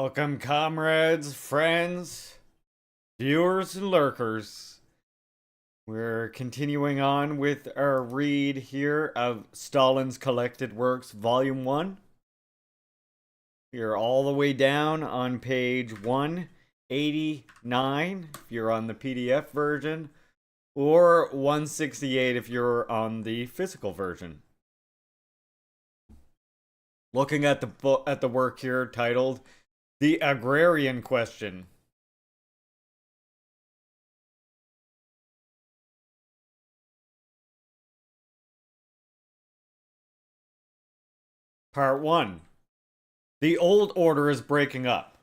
Welcome, comrades, friends, viewers, and lurkers. We're continuing on with our read here of Stalin's Collected Works, Volume 1. You're all the way down on page 189 if you're on the PDF version, or 168 if you're on the physical version. Looking at the work here titled The Agrarian Question. Part 1. The old order is breaking up.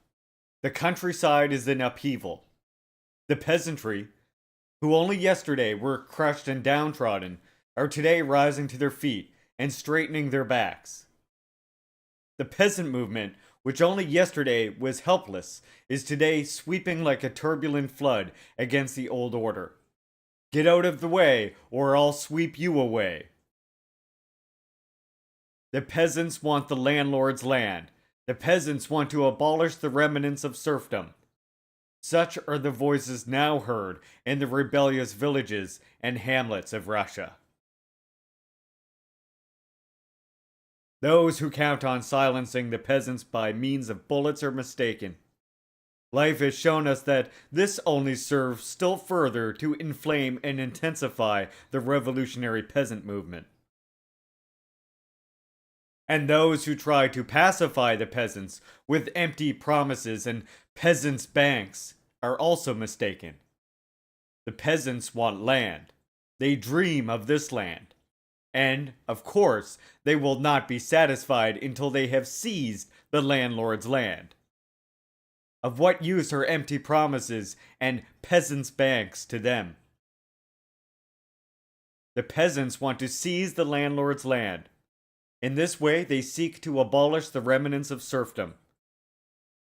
The countryside is in upheaval. The peasantry, who only yesterday were crushed and downtrodden, are today rising to their feet and straightening their backs. The peasant movement, which only yesterday was helpless, is today sweeping like a turbulent flood against the old order. Get out of the way, or I'll sweep you away. The peasants want the landlord's land. The peasants want to abolish the remnants of serfdom. Such are the voices now heard in the rebellious villages and hamlets of Russia. Those who count on silencing the peasants by means of bullets are mistaken. Life has shown us that this only serves still further to inflame and intensify the revolutionary peasant movement. And those who try to pacify the peasants with empty promises and peasants' banks are also mistaken. The peasants want land. They dream of this land. And, of course, they will not be satisfied until they have seized the landlord's land. Of what use are empty promises and peasants' banks to them? The peasants want to seize the landlord's land. In this way, they seek to abolish the remnants of serfdom.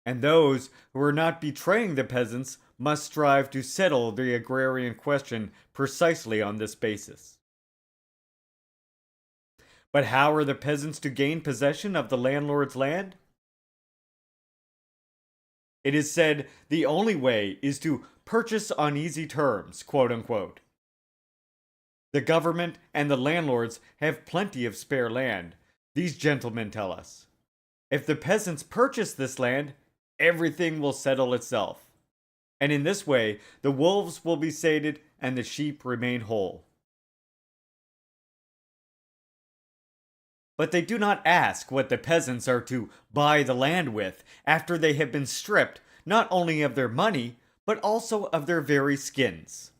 And those who are not betraying the peasants must strive to settle the agrarian question precisely on this basis. But how are the peasants to gain possession of the landlord's land? It is said the only way is to purchase on easy terms, quote unquote. The government and the landlords have plenty of spare land, these gentlemen tell us. If the peasants purchase this land, everything will settle itself. And in this way, the wolves will be sated and the sheep remain whole. But they do not ask what the peasants are to buy the land with after they have been stripped not only of their money, but also of their very skins.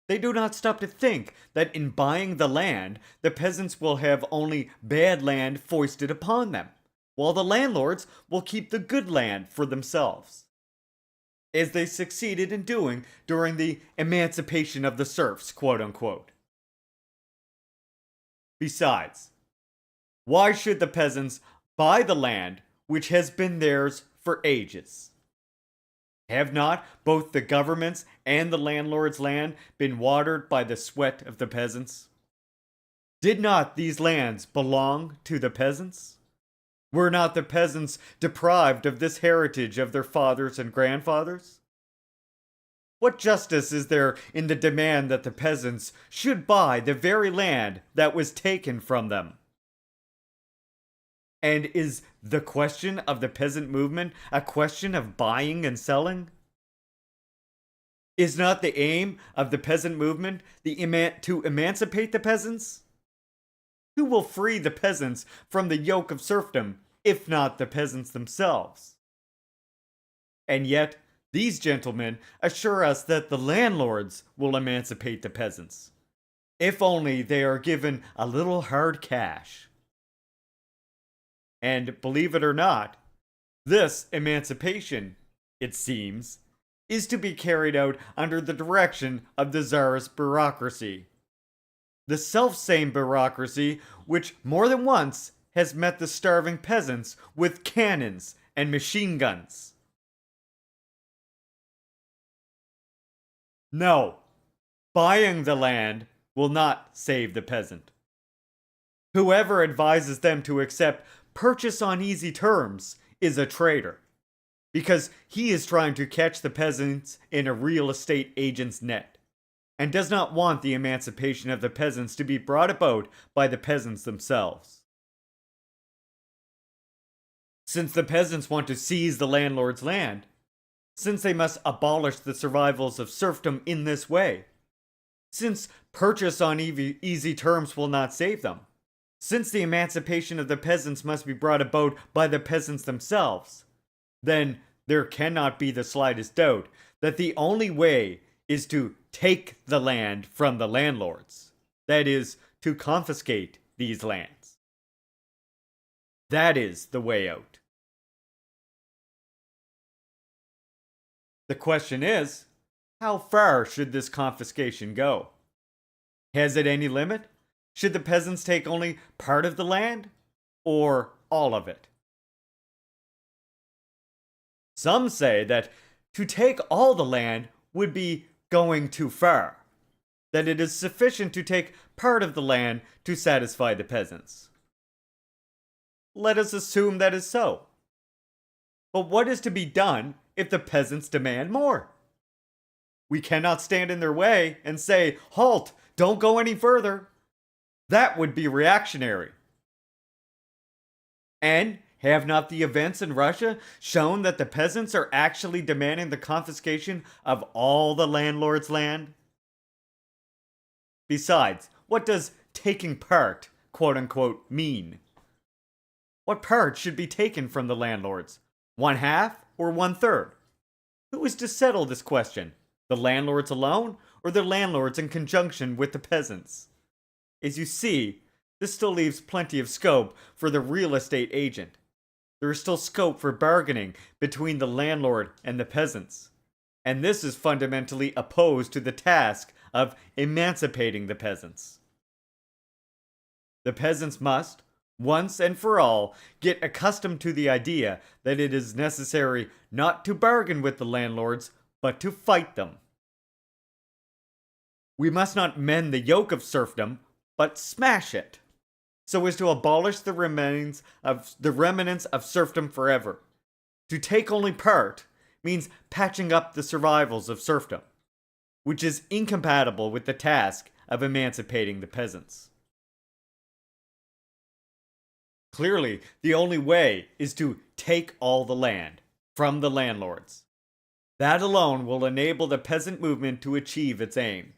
They do not stop to think that in buying the land, the peasants will have only bad land foisted upon them, while the landlords will keep the good land for themselves, as they succeeded in doing during the emancipation of the serfs, quote unquote. Besides, why should the peasants buy the land which has been theirs for ages? Have not both the government's and the landlord's land been watered by the sweat of the peasants? Did not these lands belong to the peasants? Were not the peasants deprived of this heritage of their fathers and grandfathers? What justice is there in the demand that the peasants should buy the very land that was taken from them? And is the question of the peasant movement a question of buying and selling? Is not the aim of the peasant movement to emancipate the peasants? Who will free the peasants from the yoke of serfdom, if not the peasants themselves? And yet, these gentlemen assure us that the landlords will emancipate the peasants, if only they are given a little hard cash. And believe it or not, this emancipation, it seems, is to be carried out under the direction of the czarist bureaucracy. The self-same bureaucracy which more than once has met the starving peasants with cannons and machine guns. No, buying the land will not save the peasant. Whoever advises them to accept purchase on easy terms is a traitor. because he is trying to catch the peasants in a real estate agent's net, and does not want the emancipation of the peasants to be brought about by the peasants themselves. Since the peasants want to seize the landlord's land, since they must abolish the survivals of serfdom in this way, since purchase on easy terms will not save them, since the emancipation of the peasants must be brought about by the peasants themselves, then there cannot be the slightest doubt that the only way is to take the land from the landlords. That is, to confiscate these lands. That is the way out. The question is, how far should this confiscation go? Has it any limit? Should the peasants take only part of the land, or all of it? Some say that to take all the land would be going too far, that it is sufficient to take part of the land to satisfy the peasants. Let us assume that is so. But what is to be done if the peasants demand more? We cannot stand in their way and say, "Halt, don't go any further." That would be reactionary. And have not the events in Russia shown that the peasants are actually demanding the confiscation of all the landlord's land? Besides, what does taking part, quote unquote, mean? What part should be taken from the landlords? 1/2 or 1/3? Who is to settle this question? The landlords alone, or the landlords in conjunction with the peasants? As you see, this still leaves plenty of scope for the real estate agent. There is still scope for bargaining between the landlord and the peasants. And this is fundamentally opposed to the task of emancipating the peasants. The peasants must, once and for all, get accustomed to the idea that it is necessary not to bargain with the landlords, but to fight them. We must not mend the yoke of serfdom, but smash it, so as to abolish the remnants of serfdom forever. To take only part means patching up the survivals of serfdom, which is incompatible with the task of emancipating the peasants. Clearly, the only way is to take all the land from the landlords. That alone will enable the peasant movement to achieve its aim.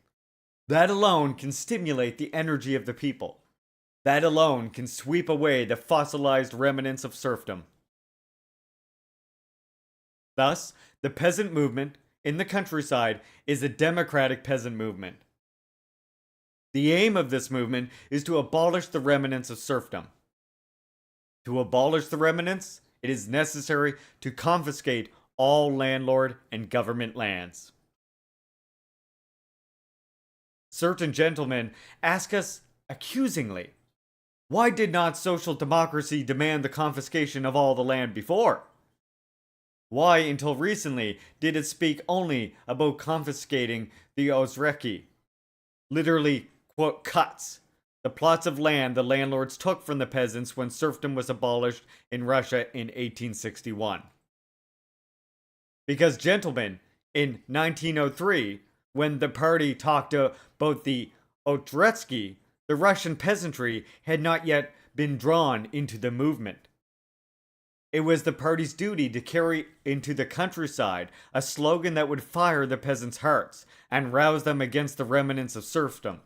That alone can stimulate the energy of the people. That alone can sweep away the fossilized remnants of serfdom. Thus, the peasant movement in the countryside is a democratic peasant movement. The aim of this movement is to abolish the remnants of serfdom. To abolish the remnants, it is necessary to confiscate all landlord and government lands. Certain gentlemen ask us accusingly, why did not social democracy demand the confiscation of all the land before? Why, until recently, did it speak only about confiscating the ozreki, literally, quote, cuts, the plots of land the landlords took from the peasants when serfdom was abolished in Russia in 1861? Because, gentlemen, in 1903, when the party talked about the Otretsky, the Russian peasantry had not yet been drawn into the movement. It was the party's duty to carry into the countryside a slogan that would fire the peasants' hearts and rouse them against the remnants of serfdom.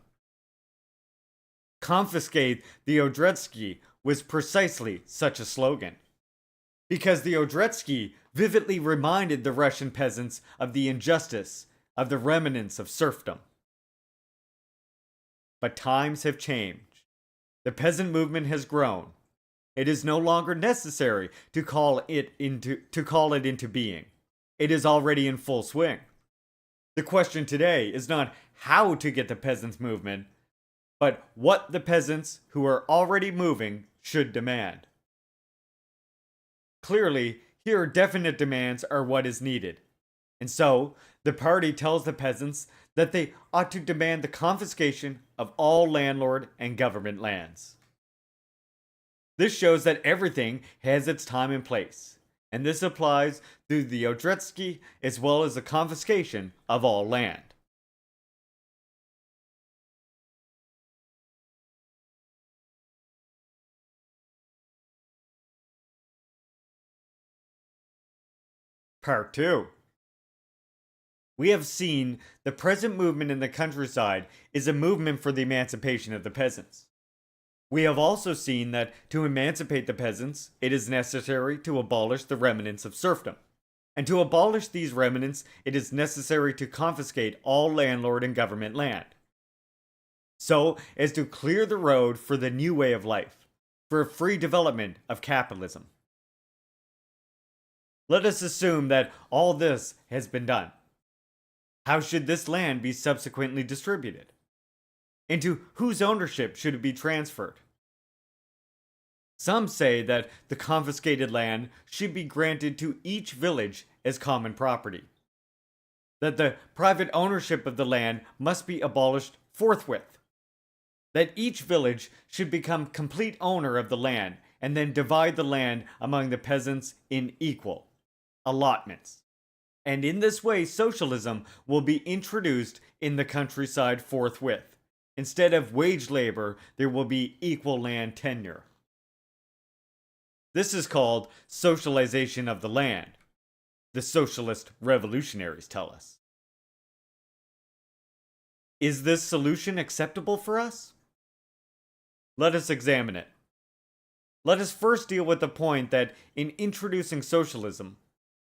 Confiscate the Odretsky was precisely such a slogan, because the Odretsky vividly reminded the Russian peasants of the injustice of the remnants of serfdom. But times have changed. The peasant movement has grown. It is no longer necessary to call it into being. It is already in full swing. The question today is not how to get the peasants' movement, but what the peasants who are already moving should demand. Clearly, here definite demands are what is needed. And so, the party tells the peasants that they ought to demand the confiscation of all landlord and government lands. This shows that everything has its time and place, and this applies through the Odzierzki as well as the confiscation of all land. Part 2. We have seen the present movement in the countryside is a movement for the emancipation of the peasants. We have also seen that to emancipate the peasants, it is necessary to abolish the remnants of serfdom. And to abolish these remnants, it is necessary to confiscate all landlord and government land, so as to clear the road for the new way of life, for a free development of capitalism. Let us assume that all this has been done. How should this land be subsequently distributed? Into whose ownership should it be transferred? Some say that the confiscated land should be granted to each village as common property. That the private ownership of the land must be abolished forthwith. That each village should become complete owner of the land and then divide the land among the peasants in equal allotments. And in this way, socialism will be introduced in the countryside forthwith. Instead of wage labor, there will be equal land tenure. This is called socialization of the land, the socialist revolutionaries tell us. Is this solution acceptable for us? Let us examine it. Let us first deal with the point that in introducing socialism,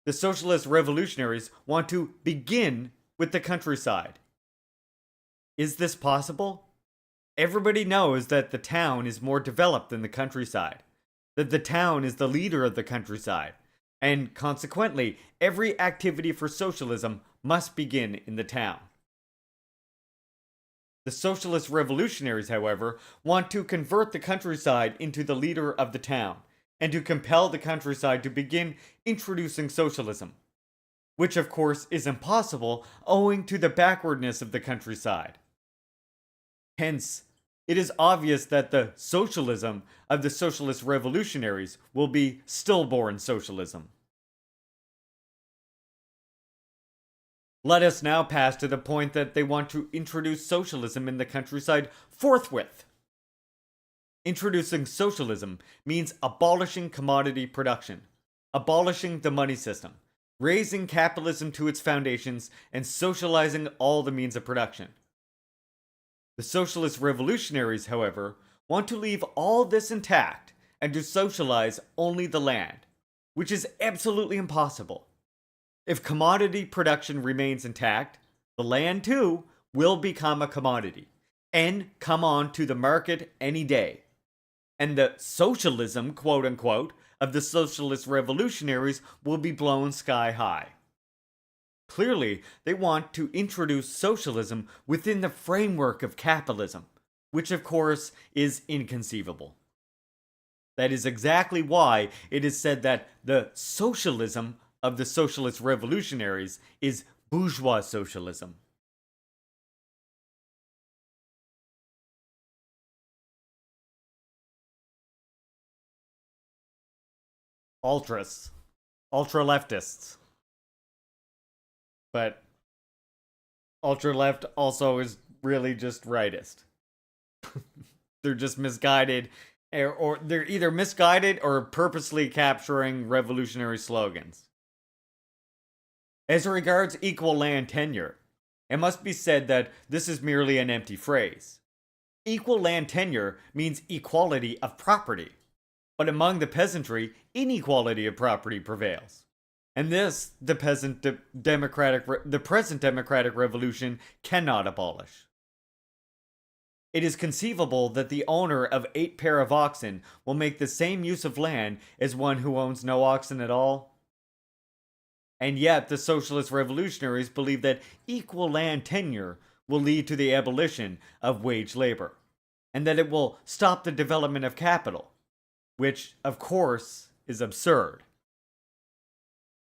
the socialist revolutionaries want to begin with the countryside. Is this possible? Everybody knows that the town is more developed than the countryside, that the town is the leader of the countryside, and consequently, every activity for socialism must begin in the town. The socialist revolutionaries, however, want to convert the countryside into the leader of the town, and to compel the countryside to begin introducing socialism, which of course is impossible owing to the backwardness of the countryside. Hence, it is obvious that the socialism of the socialist revolutionaries will be stillborn socialism. Let us now pass to the point that they want to introduce socialism in the countryside forthwith. Introducing socialism means abolishing commodity production, abolishing the money system, raising capitalism to its foundations, and socializing all the means of production. The socialist revolutionaries, however, want to leave all this intact and to socialize only the land, which is absolutely impossible. If commodity production remains intact, the land too will become a commodity and come on to the market any day. And the socialism, quote unquote, of the socialist revolutionaries will be blown sky high. Clearly, they want to introduce socialism within the framework of capitalism, which of course is inconceivable. That is exactly why it is said that the socialism of the socialist revolutionaries is bourgeois socialism. Ultras. Ultra leftists. But ultra left also is really just rightist. They're just misguided, or they're either misguided or purposely capturing revolutionary slogans. As regards equal land tenure, it must be said that this is merely an empty phrase. Equal land tenure means equality of property, but among the peasantry, inequality of property prevails. And this, the present democratic revolution cannot abolish. It is conceivable that the owner of 8 pair of oxen will make the same use of land as one who owns no oxen at all. And yet, the socialist revolutionaries believe that equal land tenure will lead to the abolition of wage labor, and that it will stop the development of capital, which, of course, is absurd.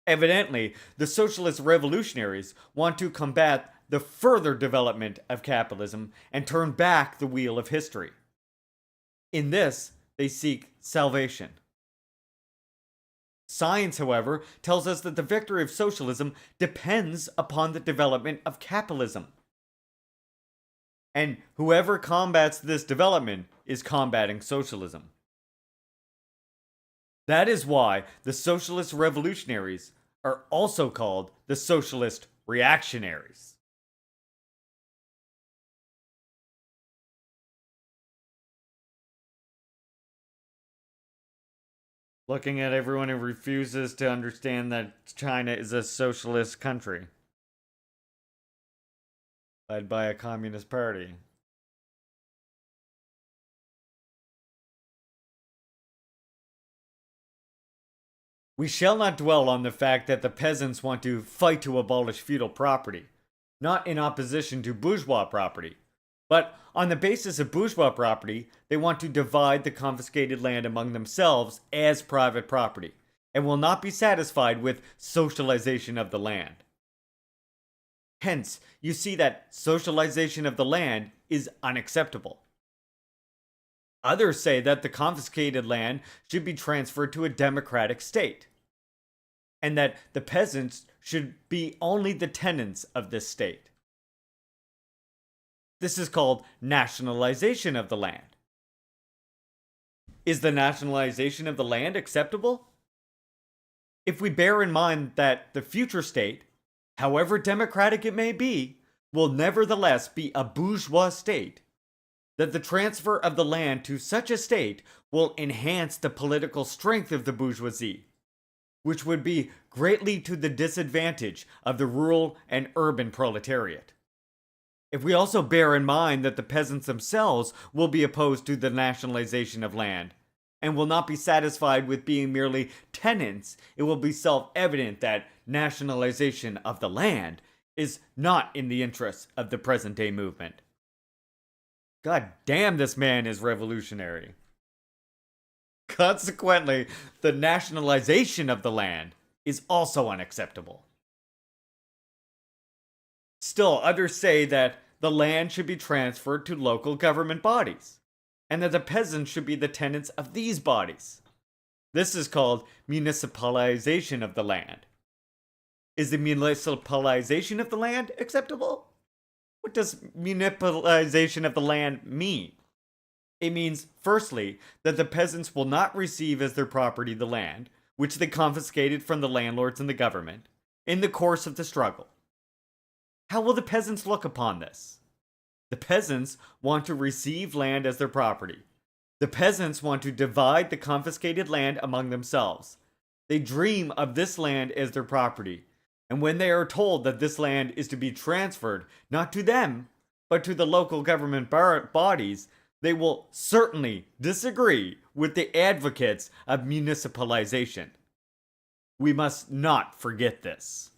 Evidently, the socialist revolutionaries want to combat the further development of capitalism and turn back the wheel of history. In this, they seek salvation. Science, however, tells us that the victory of socialism depends upon the development of capitalism. And whoever combats this development is combating socialism. That is why the socialist revolutionaries are also called the socialist reactionaries. Looking at everyone who refuses to understand that China is a socialist country led by a communist party. We shall not dwell on the fact that the peasants want to fight to abolish feudal property, not in opposition to bourgeois property, but on the basis of bourgeois property, they want to divide the confiscated land among themselves as private property, and will not be satisfied with socialization of the land. Hence, you see that socialization of the land is unacceptable. Others say that the confiscated land should be transferred to a democratic state, and that the peasants should be only the tenants of this state. This is called nationalization of the land. Is the nationalization of the land acceptable? If we bear in mind that the future state, however democratic it may be, will nevertheless be a bourgeois state, that the transfer of the land to such a state will enhance the political strength of the bourgeoisie, which would be greatly to the disadvantage of the rural and urban proletariat. If we also bear in mind that the peasants themselves will be opposed to the nationalization of land, and will not be satisfied with being merely tenants, it will be self-evident that nationalization of the land is not in the interests of the present-day movement. God damn, this man is revolutionary. Consequently, the nationalization of the land is also unacceptable. Still, others say that the land should be transferred to local government bodies, and that the peasants should be the tenants of these bodies. This is called municipalization of the land. Is the municipalization of the land acceptable? What does municipalization of the land mean? It means, firstly, that the peasants will not receive as their property the land, which they confiscated from the landlords and the government, in the course of the struggle. How will the peasants look upon this? The peasants want to receive land as their property. The peasants want to divide the confiscated land among themselves. They dream of this land as their property, and when they are told that this land is to be transferred not to them, but to the local government bodies, they will certainly disagree with the advocates of municipalization. We must not forget this.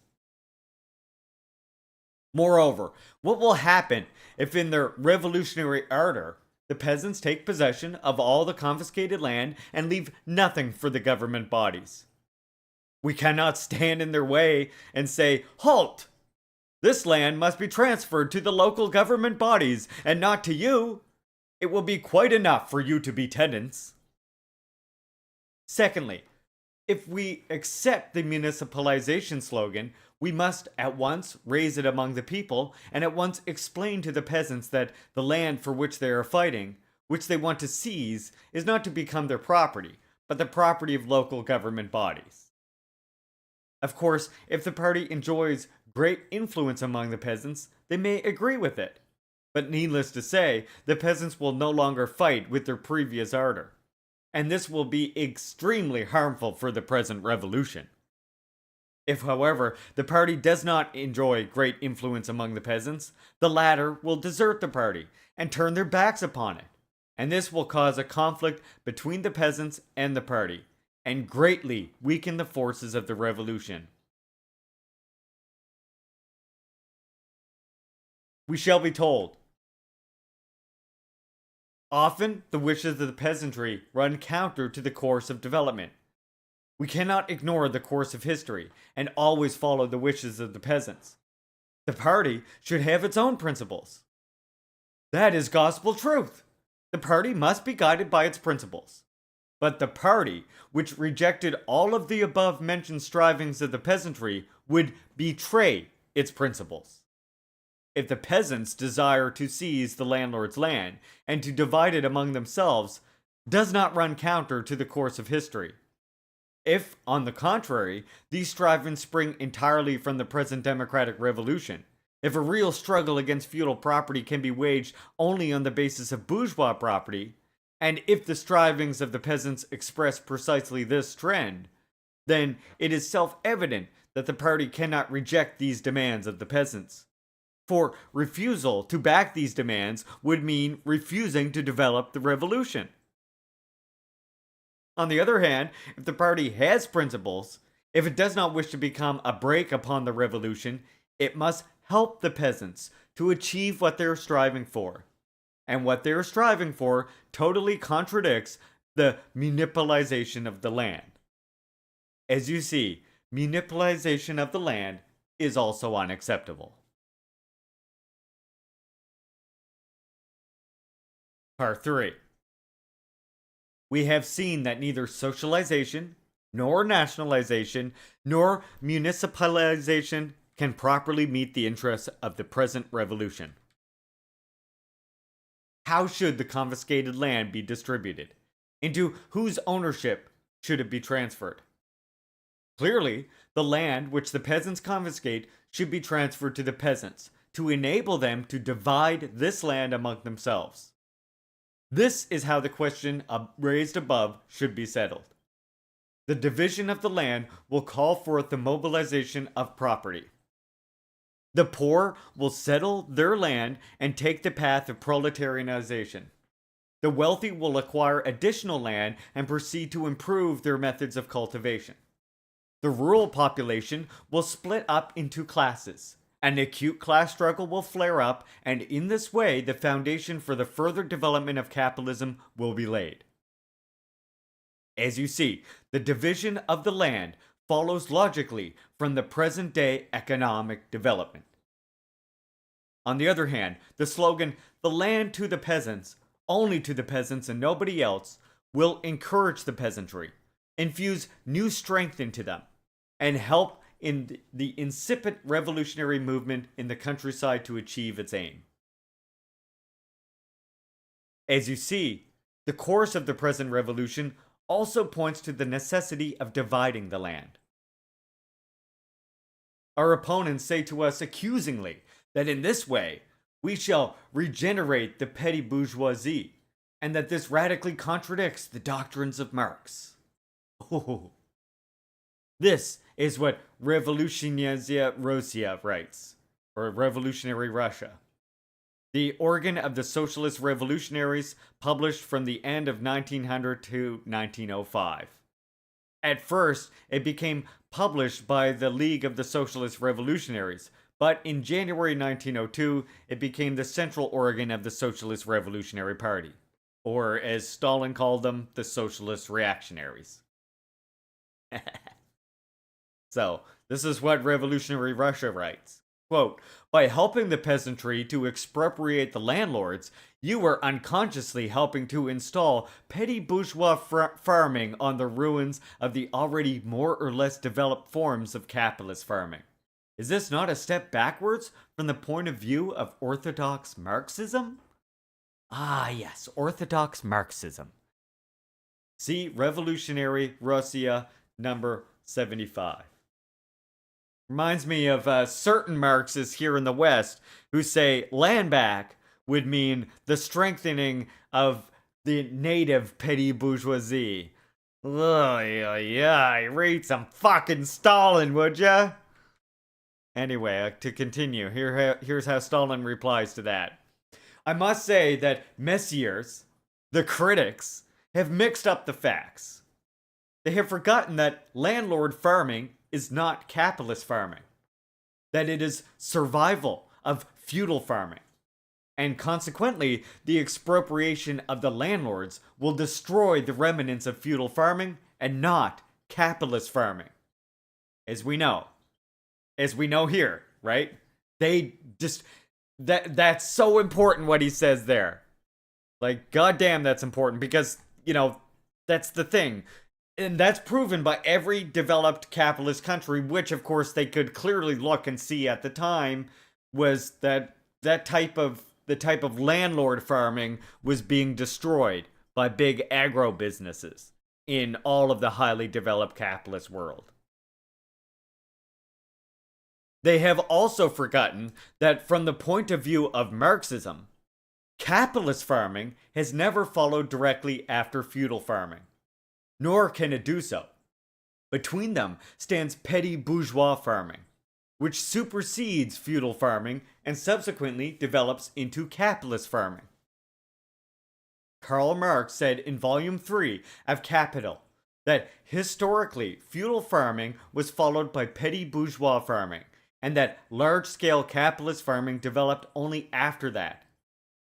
Moreover, what will happen if in their revolutionary ardor, the peasants take possession of all the confiscated land and leave nothing for the government bodies? We cannot stand in their way and say, "Halt! This land must be transferred to the local government bodies and not to you. It will be quite enough for you to be tenants." Secondly, if we accept the municipalization slogan, we must at once raise it among the people and at once explain to the peasants that the land for which they are fighting, which they want to seize, is not to become their property, but the property of local government bodies. Of course, if the party enjoys great influence among the peasants, they may agree with it. But needless to say, the peasants will no longer fight with their previous ardor. And this will be extremely harmful for the present revolution. If, however, the party does not enjoy great influence among the peasants, the latter will desert the party and turn their backs upon it. And this will cause a conflict between the peasants and the party, and greatly weaken the forces of the revolution. We shall be told. Often, the wishes of the peasantry run counter to the course of development. We cannot ignore the course of history and always follow the wishes of the peasants. The party should have its own principles. That is gospel truth. The party must be guided by its principles. But the party, which rejected all of the above mentioned strivings of the peasantry, would betray its principles. If the peasants desire to seize the landlord's land and to divide it among themselves, does not run counter to the course of history. If, on the contrary, these strivings spring entirely from the present democratic revolution, if a real struggle against feudal property can be waged only on the basis of bourgeois property, and if the strivings of the peasants express precisely this trend, then it is self-evident that the party cannot reject these demands of the peasants. For refusal to back these demands would mean refusing to develop the revolution. On the other hand, if the party has principles, if it does not wish to become a brake upon the revolution, it must help the peasants to achieve what they are striving for. And what they are striving for totally contradicts the municipalization of the land. As you see, municipalization of the land is also unacceptable. Part 3. We have seen that neither socialization, nor nationalization, nor municipalization can properly meet the interests of the present revolution. How should the confiscated land be distributed? Into whose ownership should it be transferred? Clearly, the land which the peasants confiscate should be transferred to the peasants to enable them to divide this land among themselves. This is how the question raised above should be settled. The division of the land will call forth the mobilization of property. The poor will settle their land and take the path of proletarianization. The wealthy will acquire additional land and proceed to improve their methods of cultivation. The rural population will split up into classes. An acute class struggle will flare up, and in this way, the foundation for the further development of capitalism will be laid. As you see, the division of the land follows logically from the present day economic development. On the other hand, the slogan, "the land to the peasants, only to the peasants and nobody else," will encourage the peasantry, infuse new strength into them, and help in the incipient revolutionary movement in the countryside to achieve its aim. As you see, the course of the present revolution also points to the necessity of dividing the land. Our opponents say to us accusingly that in this way we shall regenerate the petty bourgeoisie, and that this radically contradicts the doctrines of Marx. Oh. This is what Revolutionizia Russia writes, or Revolutionary Russia. The organ of the Socialist Revolutionaries, published from the end of 1900 to 1905. At first, it became published by the League of the Socialist Revolutionaries, but in January 1902, it became the central organ of the Socialist Revolutionary Party, or as Stalin called them, the Socialist Reactionaries. So, this is what Revolutionary Russia writes. Quote, "By helping the peasantry to expropriate the landlords, you are unconsciously helping to install petty bourgeois farming on the ruins of the already more or less developed forms of capitalist farming. Is this not a step backwards from the point of view of orthodox Marxism?" Ah, yes, orthodox Marxism. See Revolutionary Russia number 75. Reminds me of certain Marxists here in the West who say land back would mean the strengthening of the native petty bourgeoisie. Ugh, yeah, read some fucking Stalin, would ya? Anyway, to continue, here's how Stalin replies to that. "I must say that messieurs, the critics, have mixed up the facts. They have forgotten that landlord farming is not capitalist farming, that it is survival of feudal farming, and consequently the expropriation of the landlords will destroy the remnants of feudal farming and not capitalist farming. As we know here, right? They just, that's so important what he says there. Like, goddamn, that's important because, That's the thing. And that's proven by every developed capitalist country, which of course they could clearly look and see at the time, was that the type of landlord farming was being destroyed by big agro businesses in all of the highly developed capitalist world. They have also forgotten that from the point of view of Marxism, capitalist farming has never followed directly after feudal farming, nor can it do so. Between them stands petty bourgeois farming, which supersedes feudal farming and subsequently develops into capitalist farming. Karl Marx said in Volume 3 of Capital that historically feudal farming was followed by petty bourgeois farming, and that large scale capitalist farming developed only after that.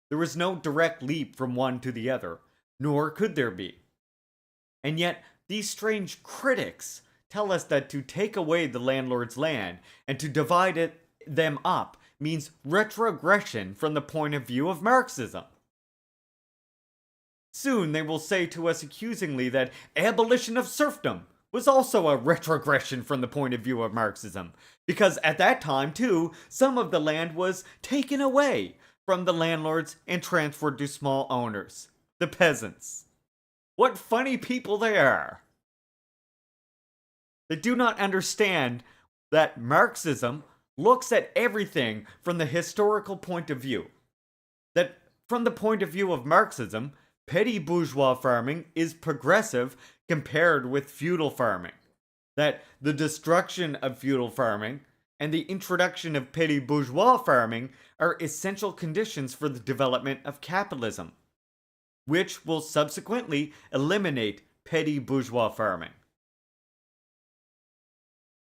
There was no direct leap from one to the other, nor could there be. And yet, these strange critics tell us that to take away the landlord's land and to divide them up means retrogression from the point of view of Marxism. Soon they will say to us accusingly that abolition of serfdom was also a retrogression from the point of view of Marxism, because at that time, too, some of the land was taken away from the landlords and transferred to small owners, the peasants. What funny people they are! They do not understand that Marxism looks at everything from the historical point of view. That from the point of view of Marxism, petty bourgeois farming is progressive compared with feudal farming. That the destruction of feudal farming and the introduction of petty bourgeois farming are essential conditions for the development of capitalism, which will subsequently eliminate petty bourgeois farming.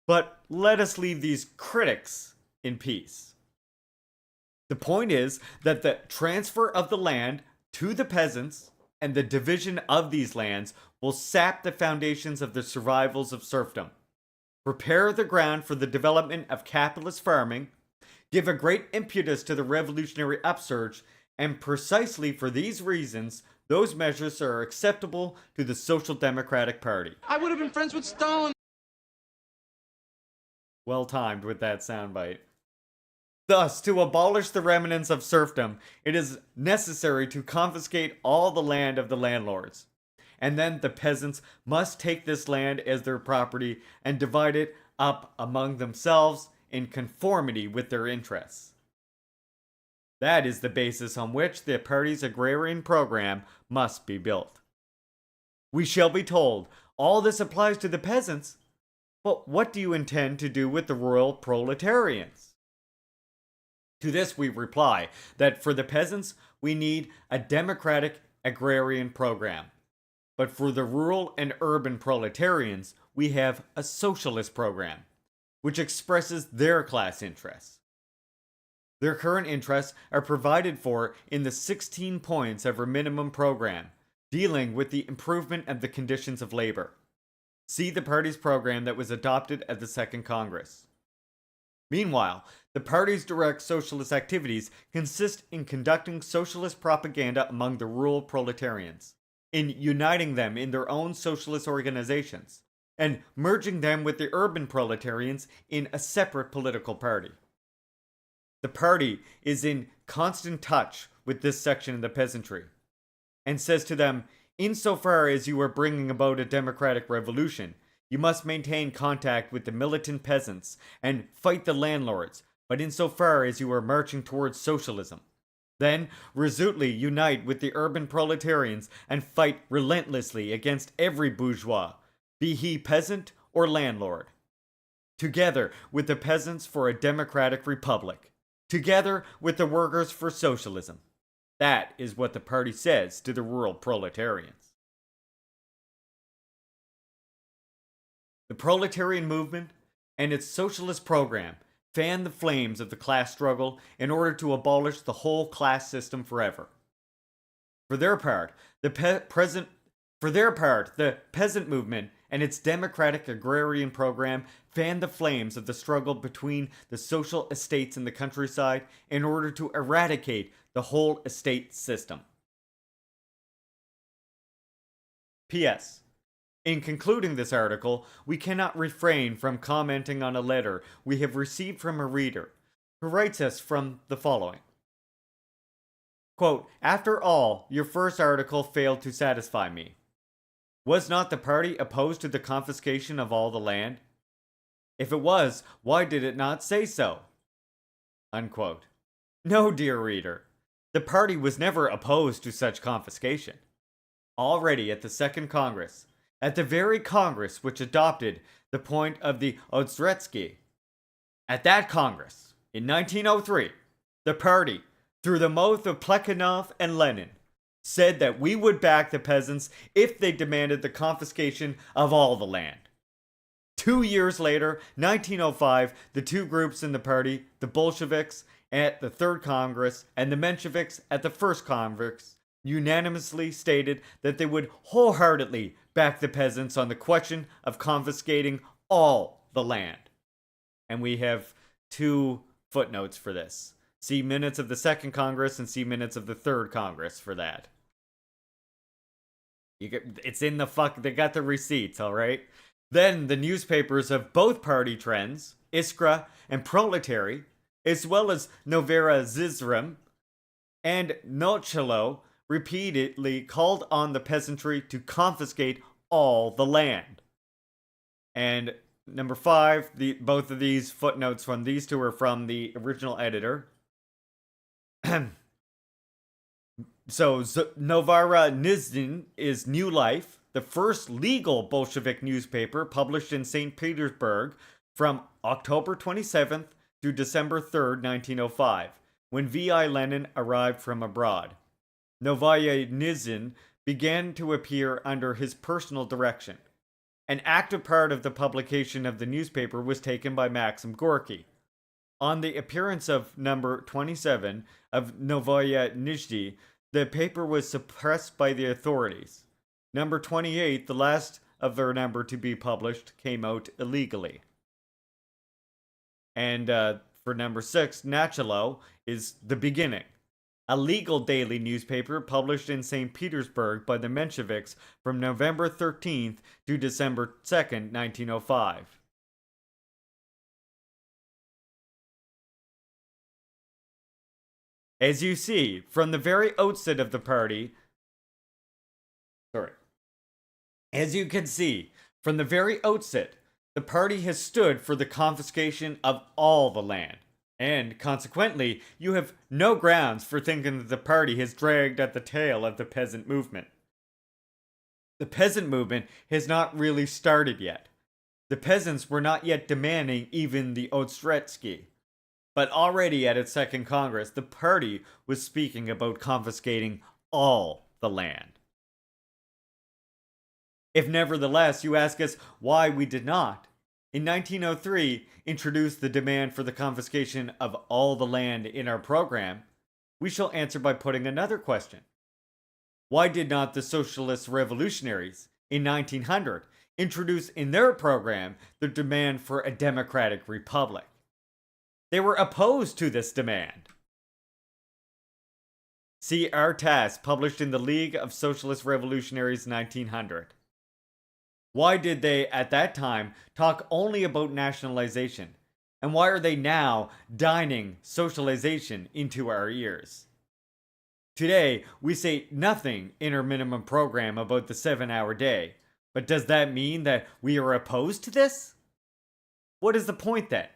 But let us leave these critics in peace. The point is that the transfer of the land to the peasants and the division of these lands will sap the foundations of the survivals of serfdom, prepare the ground for the development of capitalist farming, give a great impetus to the revolutionary upsurge, and precisely for these reasons, those measures are acceptable to the Social Democratic Party. I would have been friends with Stalin. Well timed with that soundbite. Thus, to abolish the remnants of serfdom, it is necessary to confiscate all the land of the landlords. And then the peasants must take this land as their property and divide it up among themselves in conformity with their interests. That is the basis on which the party's agrarian program must be built. We shall be told, all this applies to the peasants, but what do you intend to do with the rural proletarians? To this we reply that for the peasants we need a democratic agrarian program, but for the rural and urban proletarians we have a socialist program, which expresses their class interests. Their current interests are provided for in the 16 points of our minimum program, dealing with the improvement of the conditions of labor. See the party's program that was adopted at the Second Congress. Meanwhile, the party's direct socialist activities consist in conducting socialist propaganda among the rural proletarians, in uniting them in their own socialist organizations, and merging them with the urban proletarians in a separate political party. The party is in constant touch with this section of the peasantry, and says to them, insofar as you are bringing about a democratic revolution, you must maintain contact with the militant peasants and fight the landlords, but insofar as you are marching towards socialism, then resolutely unite with the urban proletarians and fight relentlessly against every bourgeois, be he peasant or landlord. Together with the peasants for a democratic republic. Together with the workers for socialism. That is what the party says to the rural proletarians. The proletarian movement and its socialist program fan the flames of the class struggle in order to abolish the whole class system forever. For their part, the peasant movement and its democratic agrarian program fan the flames of the struggle between the social estates in the countryside in order to eradicate the whole estate system. P.S. In concluding this article, we cannot refrain from commenting on a letter we have received from a reader who writes us from the following. Quote, "After all, your first article failed to satisfy me. Was not the party opposed to the confiscation of all the land? If it was, why did it not say so?" Unquote. No, dear reader, the party was never opposed to such confiscation. Already at the Second Congress, at the very Congress which adopted the point of the Ostretsky, at that Congress, in 1903, the party, through the mouth of Plekhanov and Lenin, said that we would back the peasants if they demanded the confiscation of all the land. 2 years later, 1905, the two groups in the party, the Bolsheviks at the Third Congress and the Mensheviks at the First Congress, unanimously stated that they would wholeheartedly back the peasants on the question of confiscating all the land. And we have 2 footnotes for this. See minutes of the Second Congress and see minutes of the Third Congress for that. It's in the they got the receipts, alright? Then the newspapers of both party trends, Iskra and Proletary, as well as Novaya Zizrem and Nochelo, repeatedly called on the peasantry to confiscate all the land. And number 5, both of these footnotes from these two are from the original editor. So Novaya Nizhny is New Life, the first legal Bolshevik newspaper published in St. Petersburg from October 27th to December 3rd, 1905, when V.I. Lenin arrived from abroad. Novaya Nizhny began to appear under his personal direction. An active part of the publication of the newspaper was taken by Maxim Gorky. On the appearance of number 27 of Novaya Nizhny, the paper was suppressed by the authorities. Number 28, the last of their number to be published, came out illegally. And for number 6, Nachalo is The Beginning, a legal daily newspaper published in St. Petersburg by the Mensheviks from November 13th to December 2nd, 1905. As you see, from the very outset of the party, as you can see, from the very outset, the party has stood for the confiscation of all the land. And, consequently, you have no grounds for thinking that the party has dragged at the tail of the peasant movement. The peasant movement has not really started yet. The peasants were not yet demanding even the Ostretsky. But already at its Second Congress, the party was speaking about confiscating all the land. If nevertheless you ask us why we did not, in 1903, introduce the demand for the confiscation of all the land in our program, we shall answer by putting another question. Why did not the socialist revolutionaries in 1900 introduce in their program the demand for a democratic republic? They were opposed to this demand. See our task published in the League of Socialist Revolutionaries 1900. Why did they, at that time, talk only about nationalization? And why are they now dining socialization into our ears? Today, we say nothing in our minimum program about the 7-hour day. But does that mean that we are opposed to this? What is the point then?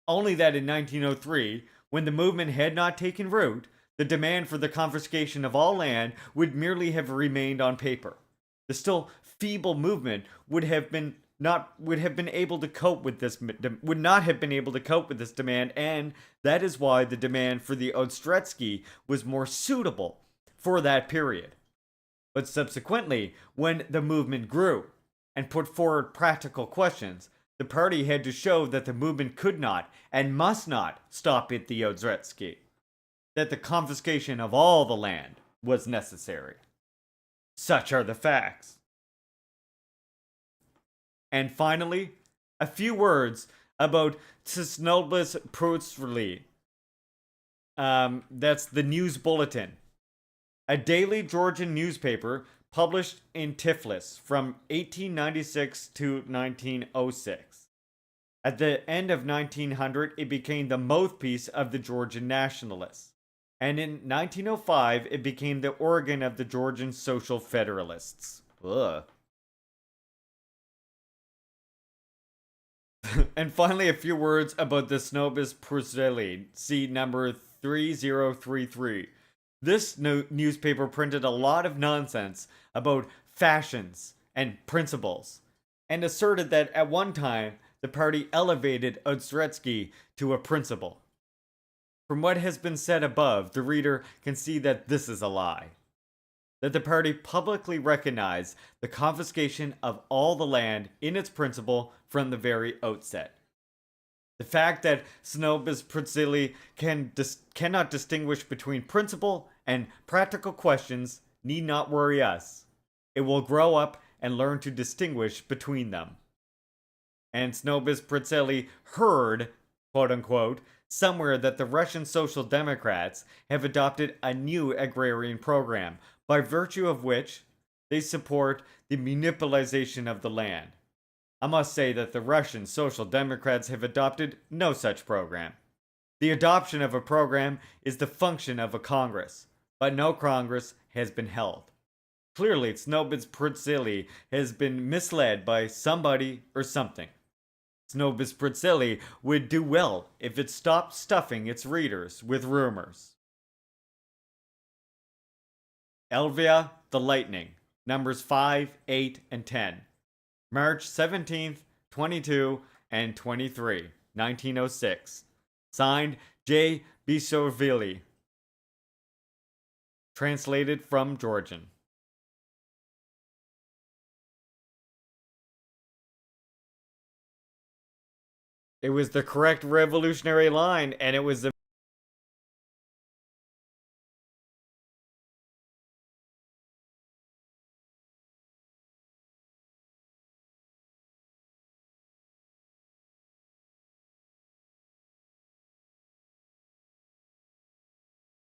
Only that in 1903, when the movement had not taken root, the demand for the confiscation of all land would merely have remained on paper. The still feeble movement would not have been able to cope with this demand, and that is why the demand for the Ostretsky was more suitable for that period. But subsequently, when the movement grew and put forward practical questions, the party had to show that the movement could not and must not stop at the Ostretsky, that the confiscation of all the land was necessary. Such are the facts. And finally, a few words about Tsnoblis Protsrli. That's the News Bulletin, a daily Georgian newspaper published in Tiflis from 1896 to 1906. At the end of 1900, it became the mouthpiece of the Georgian nationalists. And in 1905, it became the organ of the Georgian Social Federalists. Ugh. And finally, a few words about the Cnobis Pruseli, see number 3033. This newspaper printed a lot of nonsense about fashions and principles, and asserted that at one time the party elevated Ostretsky to a principal. From what has been said above, the reader can see that this is a lie. That the party publicly recognized the confiscation of all the land in its principle from the very outset. The fact that Cnobis Pruseli cannot distinguish between principle and practical questions need not worry us. It will grow up and learn to distinguish between them. And Cnobis Pruseli heard, quote unquote, somewhere that the Russian Social Democrats have adopted a new agrarian program, by virtue of which they support the municipalization of the land. I must say that the Russian Social Democrats have adopted no such program. The adoption of a program is the function of a Congress, but no Congress has been held. Clearly, Cnobis Pruseli has been misled by somebody or something. Cnobis Pruseli would do well if it stopped stuffing its readers with rumors. Elvia the Lightning, numbers 5, 8, and 10. March 17th, 22, and 23, 1906. Signed, J. Bisovili. Translated from Georgian. It was the correct revolutionary line, and it was the